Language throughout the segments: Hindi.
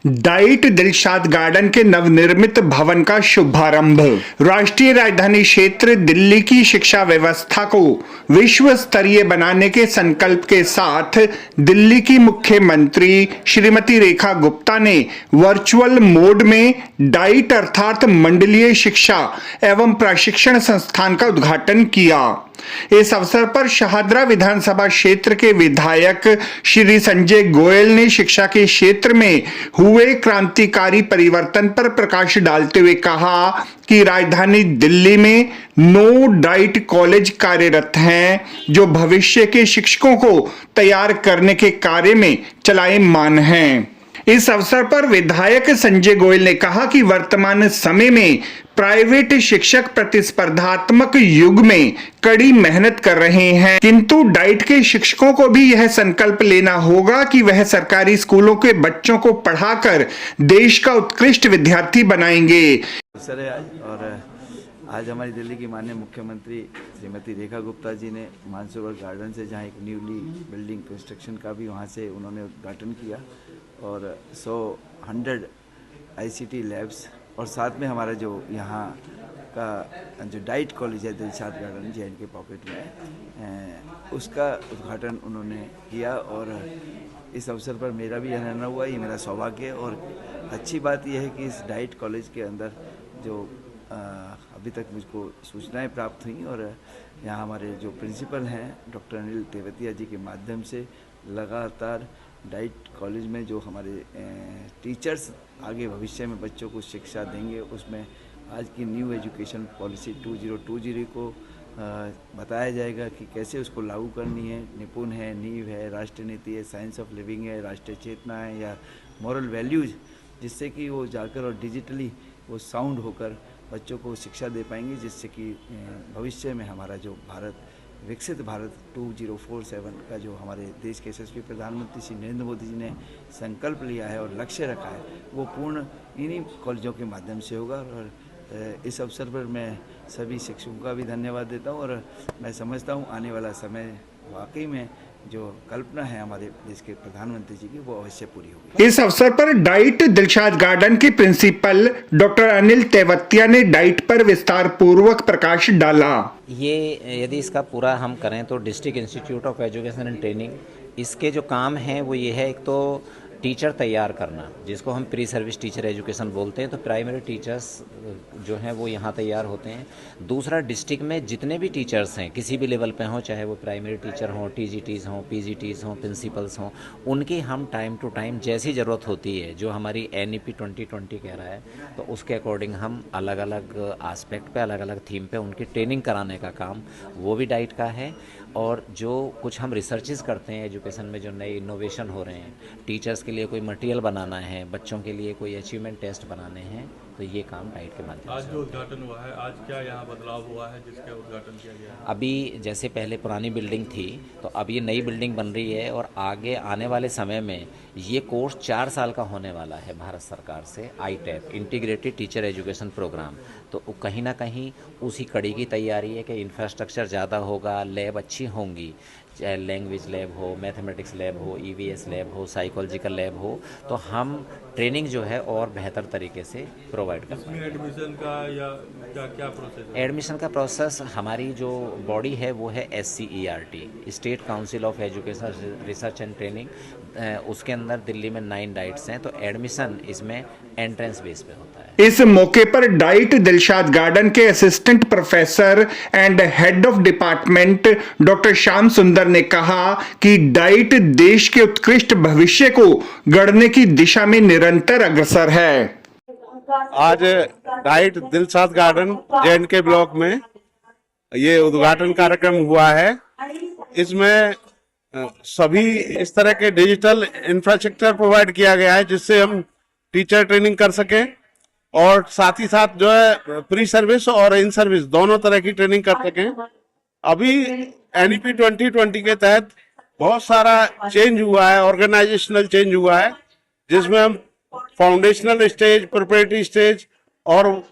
डाइट दिलशाद गार्डन के नवनिर्मित भवन का शुभारंभ। राष्ट्रीय राजधानी क्षेत्र दिल्ली की शिक्षा व्यवस्था को विश्व स्तरीय बनाने के संकल्प के साथ दिल्ली की मुख्यमंत्री श्रीमती रेखा गुप्ता ने वर्चुअल मोड में डाइट अर्थात मंडलीय शिक्षा एवं प्रशिक्षण संस्थान का उद्घाटन किया। इस अवसर पर शाहदरा विधानसभा क्षेत्र के विधायक श्री संजय गोयल ने शिक्षा के क्षेत्र में हुए क्रांतिकारी परिवर्तन पर प्रकाश डालते हुए कहा कि राजधानी दिल्ली में 9 डाइट कॉलेज कार्यरत हैं जो भविष्य के शिक्षकों को तैयार करने के कार्य में चलाएमान हैं। इस अवसर पर विधायक संजय गोयल ने कहा कि वर्तमान समय में प्राइवेट शिक्षक प्रतिस्पर्धात्मक युग में कड़ी मेहनत कर रहे हैं, किंतु डाइट के शिक्षकों को भी यह संकल्प लेना होगा कि वह सरकारी स्कूलों के बच्चों को पढ़ाकर देश का उत्कृष्ट विद्यार्थी बनाएंगे। आज हमारी दिल्ली की माननीय मुख्यमंत्री श्रीमती रेखा गुप्ता जी ने मानसरोवर गार्डन से जहाँ एक न्यूली बिल्डिंग कंस्ट्रक्शन का भी वहाँ से उन्होंने उद्घाटन किया और 100 ICT लैब्स और साथ में हमारा जो यहाँ का जो डाइट कॉलेज है दिलशाद गार्डन JNK पॉकेट में उसका उद्घाटन उन्होंने किया। और इस अवसर पर मेरा भी यह रहना हुआ, ये मेरा सौभाग्य है। और अच्छी बात यह है कि इस डाइट कॉलेज के अंदर जो अभी तक मुझको सूचनाएं प्राप्त हुई और यहाँ हमारे जो प्रिंसिपल हैं डॉक्टर अनिल तेवतिया जी के माध्यम से लगातार डाइट कॉलेज में जो हमारे टीचर्स आगे भविष्य में बच्चों को शिक्षा देंगे, उसमें आज की न्यू एजुकेशन पॉलिसी 2020 को बताया जाएगा कि कैसे उसको लागू करनी है। निपुण है, नींव है, राष्ट्रीय नीति है, साइंस ऑफ लिविंग है, राष्ट्रीय चेतना है या मॉरल वैल्यूज़, जिससे कि वो जाकर और डिजिटली वो साउंड होकर बच्चों को शिक्षा दे पाएंगे, जिससे कि भविष्य में हमारा जो भारत विकसित भारत 2047 का जो हमारे देश के यशस्वी प्रधानमंत्री श्री नरेंद्र मोदी जी ने संकल्प लिया है और लक्ष्य रखा है, वो पूर्ण इन्हीं कॉलेजों के माध्यम से होगा। और इस अवसर पर मैं सभी शिक्षकों का भी धन्यवाद देता हूँ और मैं समझता हूँ आने वाला समय वाकई में जो कल्पना है हमारे देश के प्रधानमंत्री जी की वो अवश्य पूरी होगी। इस अवसर पर डाइट दिलशाद गार्डन के प्रिंसिपल डॉक्टर अनिल तेवतिया ने डाइट पर विस्तार पूर्वक प्रकाश डाला। ये यदि इसका पूरा हम करें तो district institute of education and training, इसके जो काम हैं वो ये है, एक तो टीचर तैयार करना जिसको हम प्री सर्विस टीचर एजुकेशन बोलते हैं, तो प्राइमरी टीचर्स जो हैं वो यहाँ तैयार होते हैं। दूसरा, डिस्ट्रिक्ट में जितने भी टीचर्स हैं किसी भी लेवल पे हों, चाहे वो प्राइमरी टीचर हों, TGTs हों, PGTs हों, प्रिंसिपल्स हों, उनकी हम टाइम टू टाइम जैसी ज़रूरत होती है, जो हमारी NEP 2020 कह रहा है, तो उसके अकॉर्डिंग हम अलग अलग आस्पेक्ट पे, अलग अलग थीम पे उनकी ट्रेनिंग कराने का काम वो भी डाइट का है। और जो कुछ हम रिसर्चेस करते हैं एजुकेशन में, जो नए इनोवेशन हो रहे हैं, टीचर्स के लिए कोई मटेरियल बनाना है, बच्चों के लिए कोई अचीवमेंट टेस्ट बनाने हैं, तो ये काम डाइट के माध्यम से। आज जो उद्घाटन हुआ है, आज क्या यहाँ बदलाव हुआ है जिसका उद्घाटन किया गया है? अभी जैसे पहले पुरानी बिल्डिंग थी, तो अब ये नई बिल्डिंग बन रही है और आगे आने वाले समय में ये कोर्स 4 साल का होने वाला है भारत सरकार से, ITEP integrated teacher education programme. तो कहीं ना कहीं उसी कड़ी की तैयारी है कि इंफ्रास्ट्रक्चर ज़्यादा होगा, लैब अच्छी होंगी, चाहे लैंग्वेज लैब हो, मैथमेटिक्स लैब हो, EVS लैब हो, साइकोलॉजिकल लैब हो, तो हम ट्रेनिंग जो है और बेहतर तरीके से प्रोवाइड कर पाएंगे। एडमिशन का या क्या प्रोसेस है? एडमिशन का प्रोसेस, हमारी जो बॉडी है वो है SCERT, state council of education research and training, उसके अंदर दिल्ली में 9 डाइट्स हैं, तो एडमिशन इसमें एंट्रेंस बेस पे होता है। इस मौके पर डाइट दिलशाद गार्डन के assistant professor and head of department doctor Shyam सुंदर ने कहा कि डाइट देश के उत्कृष्ट भविष्य को गढ़ने की दिशा में निरंतर अग्रसर है। आज diet Dilshad garden JNK block में ये उद्घाटन कार्यक्रम हुआ है। इसमें सभी इस तरह के डिजिटल इंफ्रास्ट्रक्चर प्रोवाइड किया गया है जिससे हम टीचर ट्रेनिंग कर सकें और साथ ही साथ जो है प्री सर्विस और इन सर्विस दोनों तरह की ट्रेनिंग कर सकें। अभी NEP 2020 के तहत बहुत सारा चेंज हुआ है, ऑर्गेनाइजेशनल चेंज हुआ है, जिसमें हम फाउंडेशनल स्टेज, प्रिपरेटरी स्टेज और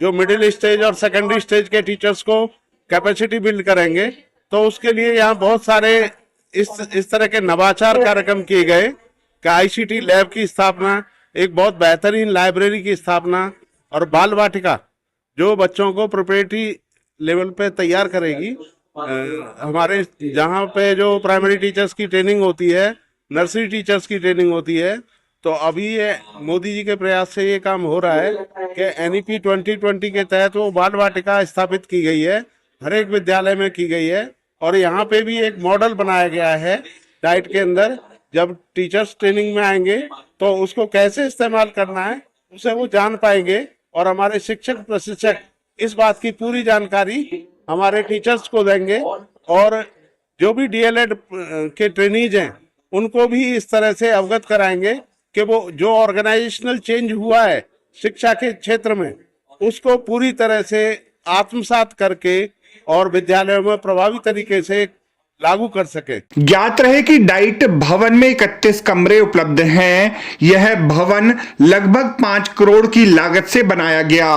जो मिडिल स्टेज और सेकेंडरी स्टेज के टीचर्स को कैपेसिटी बिल्ड करेंगे। तो उसके लिए यहाँ बहुत सारे इस तरह के नवाचार कार्यक्रम किए गए कि ICT लैब की स्थापना, एक बहुत बेहतरीन लाइब्रेरी की स्थापना और बाल वाटिका जो बच्चों को प्रोप्रिएटरी लेवल पे तैयार करेगी। हमारे जहाँ पे जो प्राइमरी टीचर्स की ट्रेनिंग होती है, नर्सरी टीचर्स की ट्रेनिंग होती है, तो अभी ये मोदी जी के प्रयास से ये काम हो रहा है कि NEP 2020 के तहत वो बाल वाटिका स्थापित की गई है, हर एक विद्यालय में की गई है। और यहाँ पे भी एक मॉडल बनाया गया है डाइट के अंदर, जब टीचर्स ट्रेनिंग में आएंगे तो उसको कैसे इस्तेमाल करना है उसे वो जान पाएंगे। और हमारे शिक्षक प्रशिक्षक इस बात की पूरी जानकारी हमारे टीचर्स को देंगे और जो भी DLED के ट्रेनीज हैं उनको भी इस तरह से अवगत कराएंगे कि वो जो ऑर्गेनाइजेशनल चेंज हुआ है शिक्षा के क्षेत्र में उसको पूरी तरह से आत्मसात करके और विद्यालयों में प्रभावी तरीके से लागू कर सके। ज्ञात रहे कि डाइट भवन में 31 कमरे उपलब्ध हैं। यह भवन लगभग 5 करोड़ की लागत से बनाया गया।